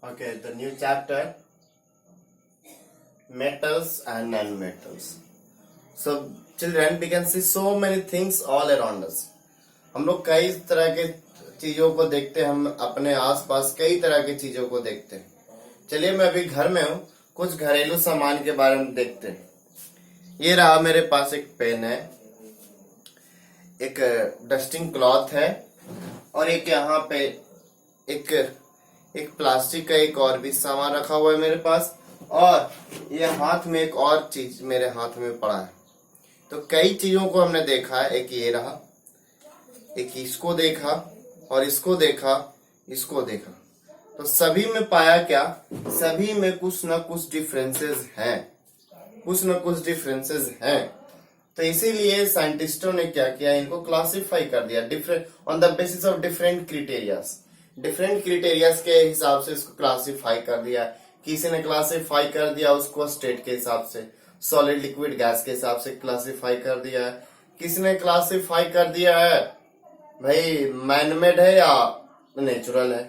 Okay, the new chapter, metals and non-metals. So, children, we can see so many things all around us. हम लोग कई तरह के चीजों को देखते हैं, हम अपने आसपास कई तरह की चीजों को देखते हैं. चलिए, मैं अभी घर में हूँ, कुछ घरेलू सामान के बारे में देखते हैं. ये रहा मेरे पास एक पेन है, एक डस्टिंग क्लॉथ है और एक यहाँ पे एक प्लास्टिक का एक और भी सामान रखा हुआ है मेरे पास. और ये हाथ में एक और चीज मेरे हाथ में पड़ा है. तो कई चीजों को हमने देखा है. एक ये रहा, एक इसको देखा और इसको देखा, इसको देखा. तो सभी में पाया क्या, सभी में कुछ ना कुछ डिफरेंसेस हैं, कुछ ना कुछ डिफरेंसेस हैं. तो इसीलिए साइंटिस्टों ने क्या किया, इनको क्लासिफाई कर दिया different on the basis of different criterias. Different criterias के हिसाब से इसको क्लासिफाई कर दिया. किसी ने क्लासिफाई कर दिया उसको स्टेट के हिसाब से, सॉलिड लिक्विड गैस के हिसाब से क्लासिफाई कर दिया है. किसी ने क्लासिफाई कर दिया है भाई मैनमेड है या नेचुरल है.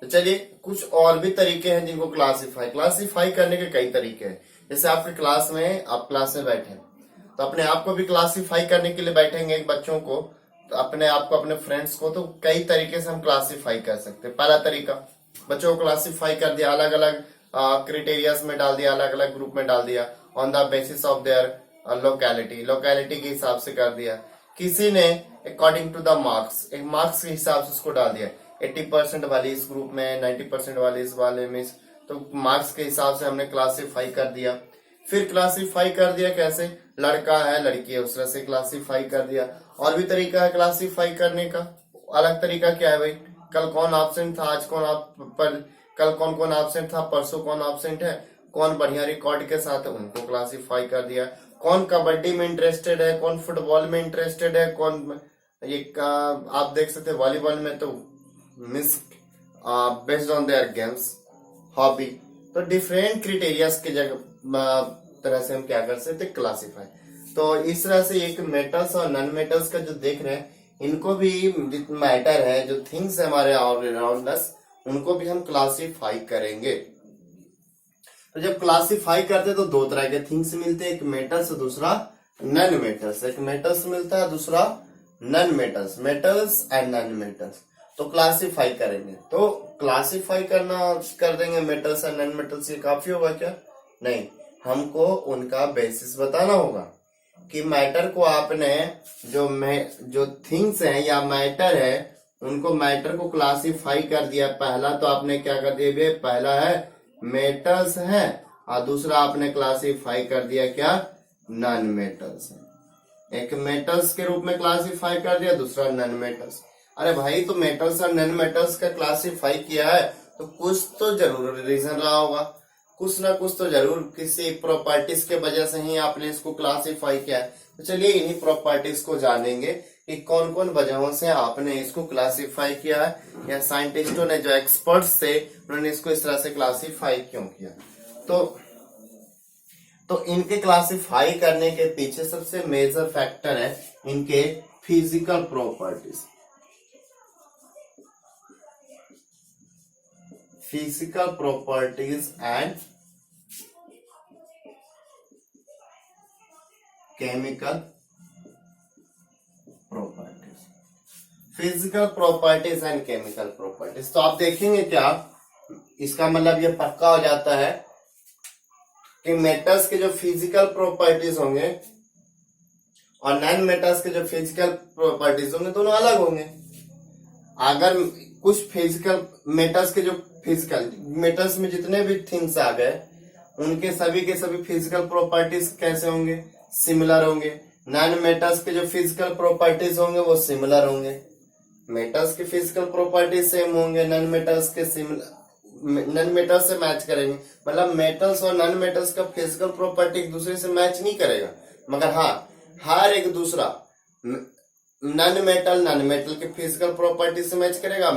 तो चलिए, कुछ और भी तरीके हैं जिनको क्लासिफाई करने के कई तरीके हैं. जैसे आपके क्लास में, आप क्लास में बैठे तो अपने आप को भी क्लासिफाई करने के लिए बैठेंगे, बच्चों को, तो अपने आप को, अपने फ्रेंड्स को, तो कई तरीके से हम क्लासिफाई कर सकते हैं. पहला तरीका, बच्चों को क्लासिफाई कर दिया, अलग अलग क्राइटेरियाज में डाल दिया, अलग अलग ग्रुप में डाल दिया on the basis of their locality के हिसाब से कर दिया. किसी ने अकॉर्डिंग टू द मार्क्स, एक मार्क्स के हिसाब से उसको डाल दिया. 80% वाली इस ग्रुप में, 90% वाले इस वाले में, तो मार्क्स के हिसाब से हमने क्लासिफाई कर दिया. फिर क्लासिफाई कर दिया कैसे, लड़का है लड़की है उस तरह से क्लासिफाई कर दिया. और भी तरीका है क्लासिफाई करने का. अलग तरीका क्या है भाई, कल कौन एब्सेंट था, आज कल कौन कौन एब्सेंट था, परसों कौन एब्सेंट है, कौन बढ़िया रिकॉर्ड के साथ है, उनको क्लासिफाई कर दिया. कौन कबड्डी में इंटरेस्टेड है, कौन फुटबॉल में इंटरेस्टेड है, कौन ये आप देख सकते हैं वॉलीबॉल में, तो miss based on their games hobby. तो डिफरेंट क्राइटेरियाज के तरह से हम क्या कर सकते हैं, क्लासिफाई. तो इस तरह से एक मेटल्स और नॉन मेटल्स का जो देख रहे हैं, इनको भी मैटर है, जो थिंग्स है हमारे अराउंड अस, उनको भी हम क्लासिफाई करेंगे. तो जब क्लासिफाई करते तो दो तरह के थिंग्स मिलते हैं, एक मेटल्स और दूसरा नॉन मेटल्स. एक मेटल्स मिलता है, दूसरा non metals. Metals and non metals तो क्लासिफाई करेंगे. तो क्लासिफाई करना कर देंगे मेटल्स एंड नॉन मेटल्स, ये काफी होगा क्या? नहीं, हमको उनका बेसिस बताना होगा कि मैटर को आपने जो थिंग्स हैं या मैटर है, उनको मैटर को क्लासिफाई कर दिया. पहला तो आपने क्या कर दिया, पहला है मेटल्स है और दूसरा आपने क्लासिफाई कर दिया क्या, नॉन मेटल्स है. एक मेटल्स के रूप में क्लासिफाई कर दिया, दूसरा नॉन मेटल्स. अरे भाई, तो मेटल्स और नॉन मेटल्स का क्लासिफाई किया है तो कुछ तो जरूर रीजन रहा होगा, कुछ ना कुछ तो जरूर किसी प्रॉपर्टीज के वजह से ही आपने इसको क्लासिफाई किया है. तो चलिए इन्हीं प्रॉपर्टीज को जानेंगे कि कौन कौन वजहों से आपने इसको क्लासिफाई किया है, या साइंटिस्टों ने जो एक्सपर्ट्स थे उन्होंने इसको इस तरह से क्लासिफाई क्यों किया. तो इनके क्लासिफाई करने के पीछे सबसे मेजर फैक्टर है इनके physical properties. Physical properties and chemical properties. Physical properties and chemical properties. तो आप देखेंगे क्या, इसका मतलब ये पक्का हो जाता है कि मेटल्स के जो फिजिकल प्रॉपर्टीज होंगे और नॉन मेटल्स के जो फिजिकल प्रॉपर्टीज होंगे दोनों अलग होंगे. अगर कुछ फिजिकल मेटल्स के जो फिजिकल मेटल्स में जितने भी थिंग्स आ गए, उनके सभी के सभी फिजिकल प्रॉपर्टीज कैसे होंगे, सिमिलर होंगे. नॉन मेटल्स के जो फिजिकल प्रॉपर्टीज होंगे वो सिमिलर होंगे. मेटल्स के फिजिकल प्रॉपर्टीज सेम होंगे, नॉन मेटल्स से मैच करेंगे. मतलब मेटल्स और नॉन मेटल्स का फिजिकल प्रॉपर्टी एक दूसरे से मैच नहीं करेगा, मगर हाँ, हर एक दूसरा नॉन मेटल के फिजिकल प्रॉपर्टी से मैच करेगा,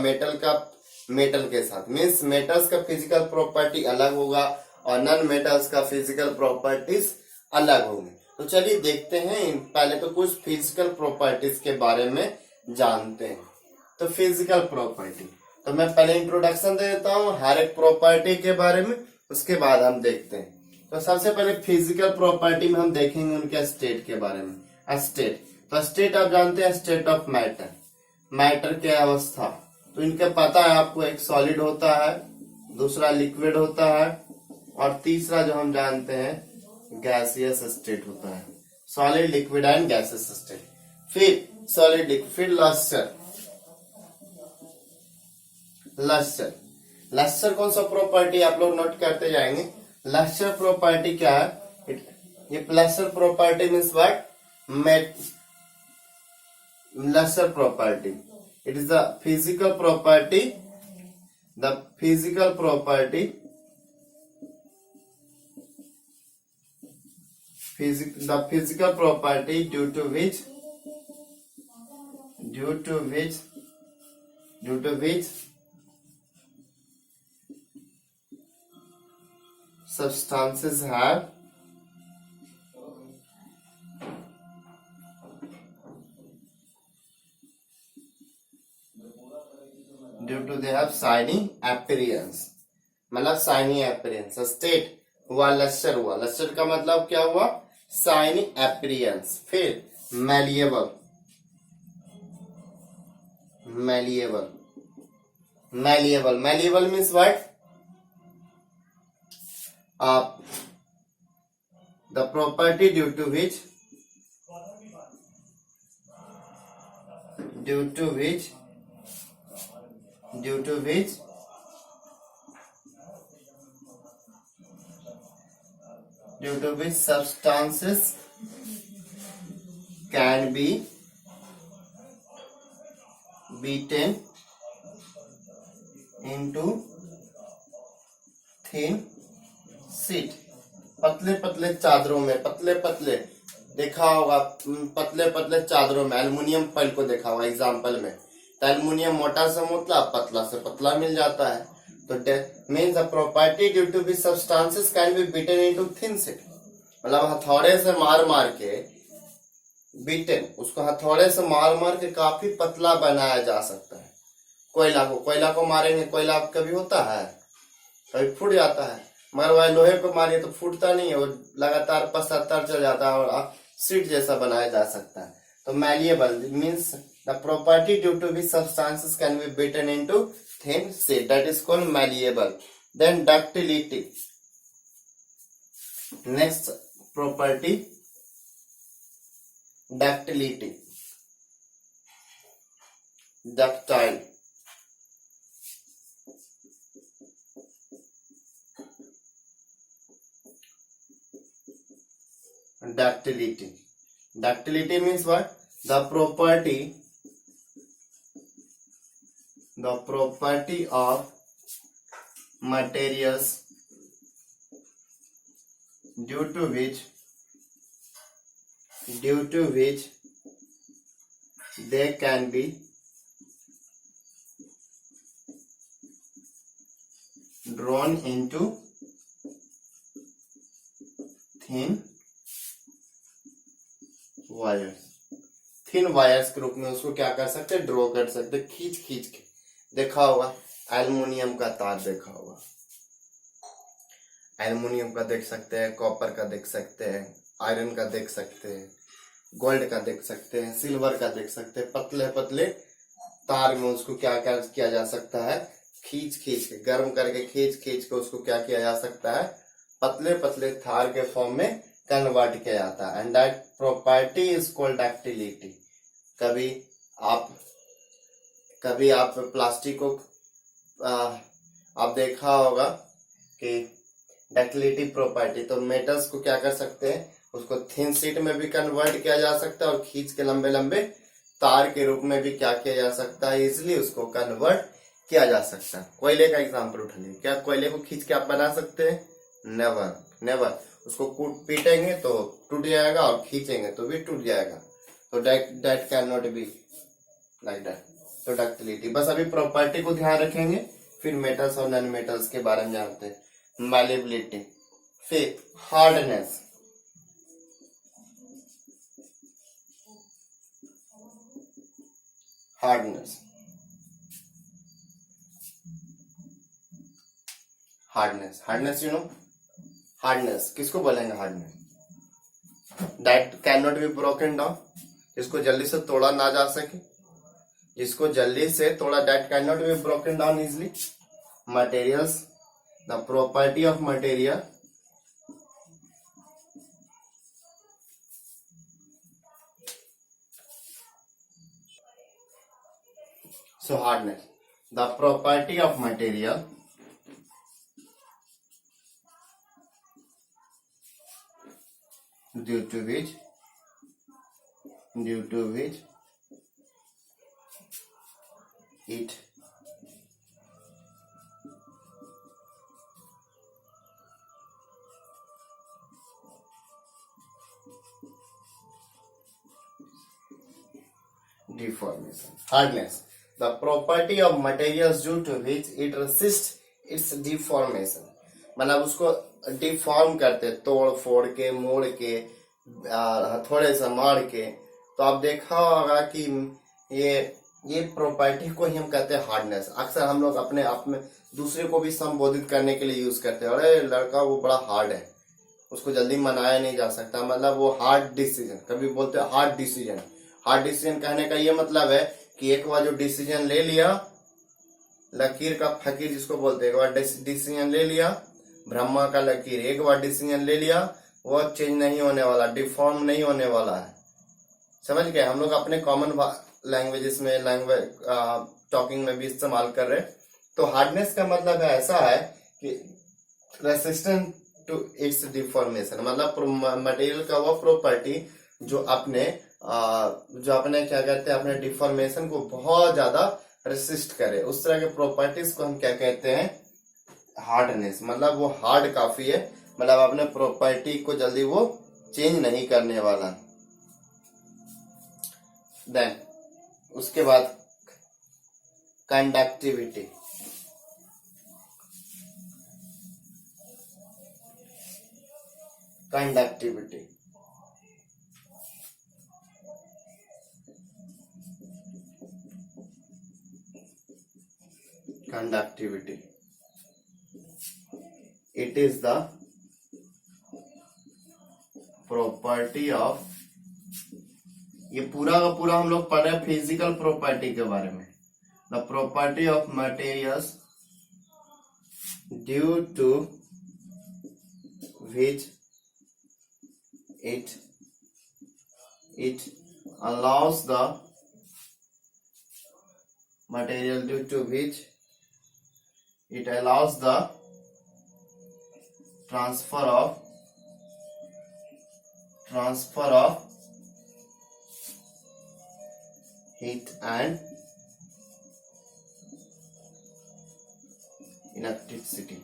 मेटल के साथ. मीन्स मेटल्स का फिजिकल प्रॉपर्टी अलग होगा और नॉन मेटल्स का फिजिकल प्रॉपर्टीज अलग होंगे. तो चलिए देखते हैं, पहले तो कुछ फिजिकल प्रॉपर्टीज के बारे में जानते हैं. तो फिजिकल प्रॉपर्टी, तो मैं पहले इंट्रोडक्शन दे देता हूँ हर एक प्रॉपर्टी के बारे में, उसके बाद हम देखते हैं। तो सबसे पहले फिजिकल प्रॉपर्टी में हम देखेंगे उनके स्टेट के बारे में। स्टेट, तो स्टेट आप जानते हैं, स्टेट ऑफ मैटर, मैटर की अवस्था। तो इनके पता है आपको, एक सॉलिड होता है, दूसरा लिक्विड होता है, और तीसरा जो हम जानते हैं गैसियस स्टेट होता है। Solid, liquid and gaseous state. फिर सॉलिड, लिक्विड, फिर लस्टर। लस्टर, लस्टर कौन सा प्रॉपर्टी आप लोग नोट करते जाएंगे। लस्टर प्रॉपर्टी क्या है, ये lustre property means what, matte lustre property, it is the physical property, the physical property, the physical property due to which substances have shiny appearance, मतलब शाइनी appearance। स्टेट हुआ, lustre हुआ, lustre का मतलब क्या हुआ, शाइनी appearance। फिर malleable, malleable, malleable, malleable means what, the property due to which substances can be beaten into thin sheet। पतले पतले चादरों में, पतले पतले देखा होगा, पतले पतले चादरों में, एल्युमिनियम फॉइल को देखा होगा एग्जाम्पल में। तो एल्युमिनियम मोटा से मोटा, पतला से पतला मिल जाता है। तो means the property due to which substances can be beaten into thin sheet, मतलब हथौड़े से मार मार के, बीटन उसको हथौड़े से मार मार के काफी पतला बनाया जा सकता है। कोयला को मारेंगे, कोयला कभी होता है, कभी फूट जाता है, मगर वह लोहे को मारिए तो फूटता नहीं है, वो लगातार पसरता चल जाता है और सीट जैसा बनाया जा सकता है। तो malleable means the property due to which substances can be beaten into thin sheet, that is called malleable. Then ductility, next property ductility, ductile, ductility, ductility means what, the property of materials due to which they can be drawn into thin wires, thin wires के रूप में उसको क्या कर सकते हैं, draw कर सकते हैं, खींच खींच के। देखा होगा एल्युमिनियम का तार, देखा होगा एल्युमिनियम का देख सकते हैं, कॉपर का देख सकते हैं, आयरन का देख सकते हैं, गोल्ड का देख सकते हैं, सिल्वर का देख सकते हैं। पतले पतले तार में उसको क्या किया जा सकता है, खींच खींच के, गर्म करके खींच खींच के उसको क्या किया जा सकता है, पतले पतले तार के फॉर्म में कन्वर्ट किया जाता है। And that property is called ductility. कभी आप प्लास्टिक को आप देखा होगा कि डक्टिलिटी प्रॉपर्टी, तो मेटल्स को क्या कर सकते हैं, उसको थिन शीट में भी कन्वर्ट किया जा सकता है और खींच के लंबे लंबे तार के रूप में भी क्या किया जा सकता है, इजिली उसको कन्वर्ट किया जा सकता है। कोयले का एग्जाम्पल उठा लीजिए, क्या कोयले को खींच के आप बना सकते हैं, नेवर नेवर। उसको पीटेंगे तो टूट जाएगा और खींचेंगे तो भी टूट जाएगा। तो that can not be like that. तो डक्टिलिटी, बस अभी प्रॉपर्टी को ध्यान रखेंगे, फिर मेटल्स और नॉन मेटल्स के बारे में जानते हैं। मैलिएबिलिटी, फिर hardness, hardness hardness, hardness you know, hardness किसको बोलेंगे? Hardness that can not be broken down, जिसको जल्दी से तोड़ा ना जा सके, जिसको जल्दी से तोड़ा, that can not be broken down easily. Materials, the property of material so hardness, the property of material due to which it deformation. Hardness, the property of materials due to which it resists its deformation. मतलब उसको deform करते, तोड़ फोड़ के, मोड़ के, हथौड़े से मार के। तो आप देखा होगा कि ये प्रॉपर्टी को ही हम कहते हैं हार्डनेस। अक्सर हम लोग अपने आप में दूसरे को भी संबोधित करने के लिए यूज करते हैं, अरे लड़का वो बड़ा हार्ड है, उसको जल्दी मनाया नहीं जा सकता, मतलब वो हार्ड डिसीजन, कभी बोलते हैं हार्ड डिसीजन। हार्ड डिसीजन कहने का ये मतलब है कि एक बार जो डिसीजन ले लिया, लकीर का फकीर जिसको बोलते हैं, एक बार डिसीजन ले लिया, ब्रह्मा का लकीर, एक बार डिसीजन ले लिया, वो चेंज नहीं होने वाला, डिफॉर्म नहीं होने वाला है। समझ गए? हम लोग अपने कॉमन लैंग्वेजेस में, टॉकिंग में भी इस्तेमाल कर रहे। तो हार्डनेस का मतलब है ऐसा है कि रेसिस्टेंट टू इट्स डिफॉर्मेशन, मतलब मटेरियल का वो प्रॉपर्टी जो अपने क्या कहते हैं, अपने डिफॉर्मेशन को बहुत ज्यादा रेसिस्ट करे, उस तरह के प्रॉपर्टीज को हम क्या कहते हैं? हार्डनेस। मतलब वो हार्ड काफी है, मतलब अपने प्रॉपर्टी को जल्दी वो चेंज नहीं करने वाला। देन उसके बाद conductivity, conductivity conductivity, it is the property of, ये पूरा का पूरा हम लोग पढ़ रहे हैं फिजिकल प्रॉपर्टी के बारे में। The property of materials due to which it allows the material due to which it allows the transfer of heat and electricity.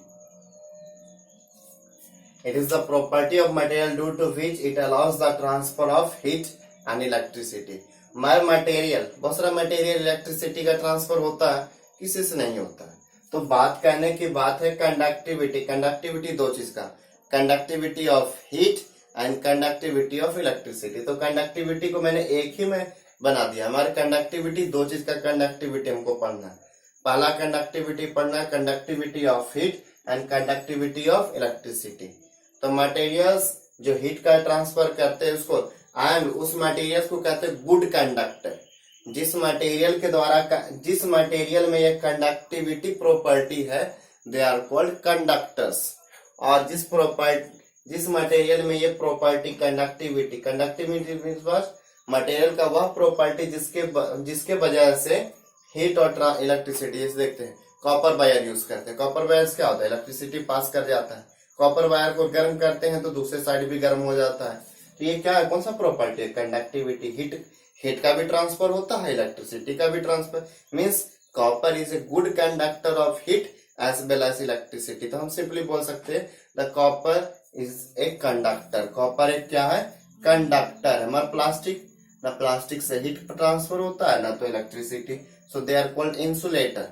It is the property of material due to which it allows the transfer of heat and electricity. Material, बहुत सारा material electricity का transfer होता है, किसी से नहीं होता है। तो बात करने की बात है कंडक्टिविटी। कंडक्टिविटी दो चीज का, conductivity of heat and conductivity of electricity. तो कंडक्टिविटी को मैंने एक ही में बना दिया। हमारे कंडक्टिविटी दो चीज का कंडक्टिविटी हमको पढ़ना है। पहला कंडक्टिविटी पढ़ना है conductivity of heat and conductivity of electricity. तो मटेरियल्स जो हीट का ट्रांसफर करते हैं उसको, एंड उस मटेरियल को कहते हैं गुड कंडक्टर। जिस मटेरियल के द्वारा, जिस मटेरियल में ये कंडक्टिविटी प्रॉपर्टी है, दे आर कॉल्ड कंडक्टर्स। और जिस मटेरियल में ये प्रॉपर्टी कंडक्टिविटी मटेरियल का वह प्रॉपर्टी जिसके वजह से हीट और इलेक्ट्रिसिटी, जैसे देखते हैं कॉपर वायर यूज करते हैं। कॉपर वायर क्या होता है? इलेक्ट्रिसिटी पास कर जाता है। कॉपर वायर को गर्म करते हैं तो दूसरे साइड भी गर्म हो जाता है। तो ये क्या है? कौन सा प्रॉपर्टी है? कंडक्टिविटी। हीट का भी ट्रांसफर होता है, इलेक्ट्रिसिटी का भी transfer. Means copper is a good conductor of heat as well as electricity. तो हम सिंपली बोल सकते हैं the copper is a conductor. Copper एक क्या है? कंडक्टर है। हमारा प्लास्टिक, ना प्लास्टिक से हीट ट्रांसफर होता है ना तो electricity, so they are called insulator.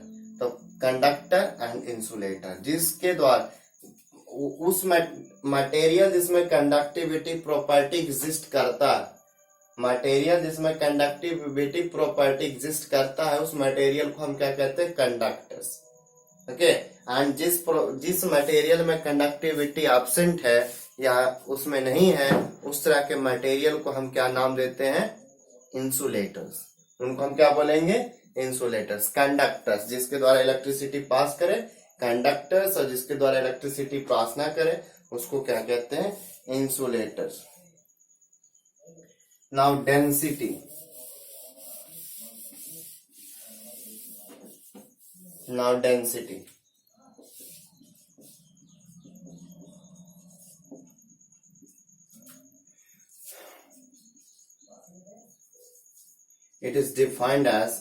तो कंडक्टर एंड इंसुलेटर, जिसके द्वारा उस मटेरियल जिसमें कंडक्टिविटी प्रॉपर्टी एग्जिस्ट करता है, मटेरियल जिसमें कंडक्टिविटी प्रॉपर्टी एग्जिस्ट करता है, उस मटेरियल को हम क्या कहते हैं? कंडक्टर्स। ओके। एंड जिस मटेरियल में कंडक्टिविटी एब्सेंट है या उसमें नहीं है, उस तरह के मटेरियल को हम क्या नाम देते हैं? इंसुलेटर्स। उनको हम क्या बोलेंगे? इंसुलेटर्स। कंडक्टर्स जिसके द्वारा इलेक्ट्रिसिटी पास करे, कंडक्टर्स, और जिसके द्वारा इलेक्ट्रिसिटी पास ना करे उसको क्या कहते हैं? Insulators. Now density. Now density, it is defined as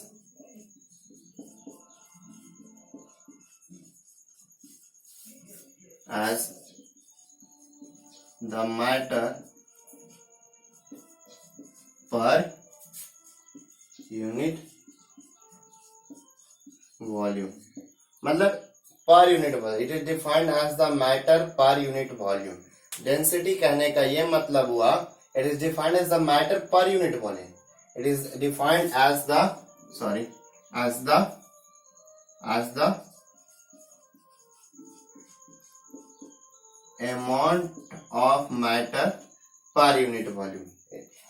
the matter per unit volume। मतलब per unit volume, it is defined as the matter per unit volume. Density कहने का ये मतलब हुआ, it is defined as the matter per unit volume. It is defined as the amount of matter per unit volume।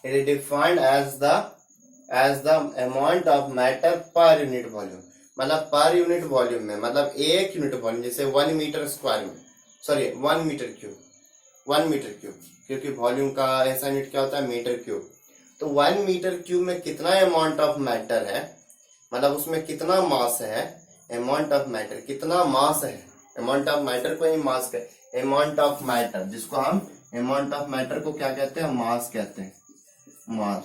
It is defined as the amount of matter per unit volume। मतलब per unit volume में, मतलब एक unit volume, जैसे 1 metre square में, sorry 1 metre cube, क्योंकि volume का ऐसा unit क्या होता है? Metre cube. तो 1 मीटर क्यूब में कितना अमाउंट ऑफ मैटर है, मतलब उसमें कितना मास है? अमाउंट ऑफ मैटर, कितना मास है? अमाउंट ऑफ मैटर को ही मास कहते हैं। अमाउंट ऑफ मैटर, जिसको हम अमाउंट ऑफ मैटर को क्या कहते हैं? मास कहते हैं। मास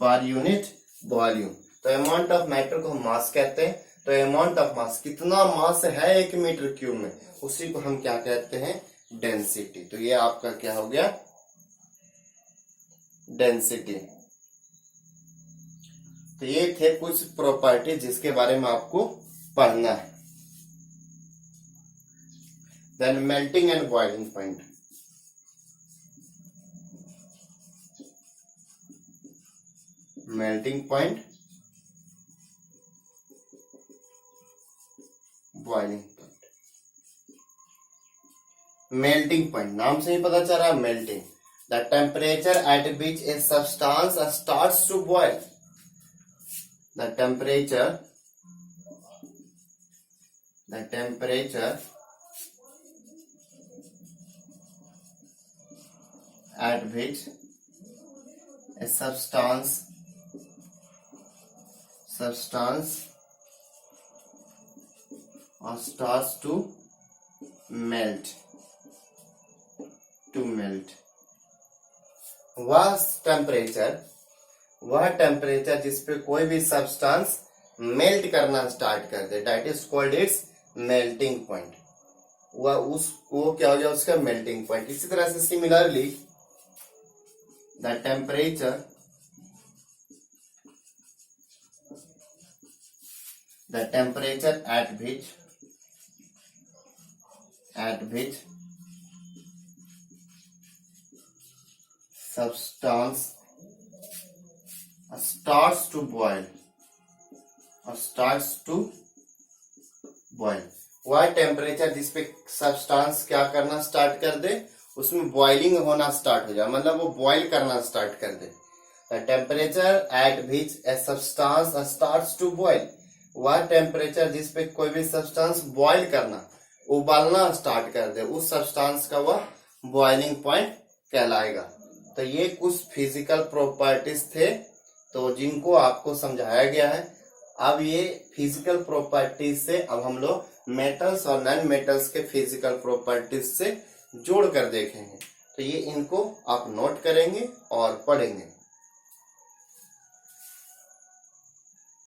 पर यूनिट वॉल्यूम। तो अमाउंट ऑफ मैटर को हम मास कहते हैं। तो अमाउंट ऑफ मास, कितना मास है 1 मीटर क्यूब में, उसी को हम क्या कहते हैं? डेंसिटी। तो ये आपका क्या हो गया? डेंसिटी। तो ये थे कुछ प्रॉपर्टी जिसके बारे में आपको पढ़ना है। Then melting and boiling point. Melting point, boiling point. Melting point, नाम से ही पता चल रहा है melting. The temperature at which a substance starts to boil. The temperature at which a substance starts to melt। वह टेम्परेचर जिस पे कोई भी सब्सटेंस मेल्ट करना स्टार्ट कर दे, that is called its melting point. वो क्या हो गया? उसका मेल्टिंग पॉइंट। इसी तरह से similarly the temperature at which substance starts to boil। वह टेम्परेचर जिस पे सब्सटेंस क्या करना स्टार्ट कर दे, उसमें बॉइलिंग होना स्टार्ट हो जाए, मतलब वो बॉइल करना स्टार्ट कर दे। Temperature at which a substance starts to boil. वह टेम्परेचर जिस पे कोई भी सब्सटेंस बॉइल करना, उबालना स्टार्ट कर दे, उस सब्सटेंस का वह बॉइलिंग पॉइंट कहलाएगा। तो ये कुछ फिजिकल प्रॉपर्टीज थे तो जिनको आपको समझाया गया है। अब ये फिजिकल प्रॉपर्टीज से अब हम लोग मेटल्स और नॉन मेटल्स के फिजिकल प्रॉपर्टीज से जोड़ कर देखेंगे। तो ये इनको आप नोट करेंगे और पढ़ेंगे।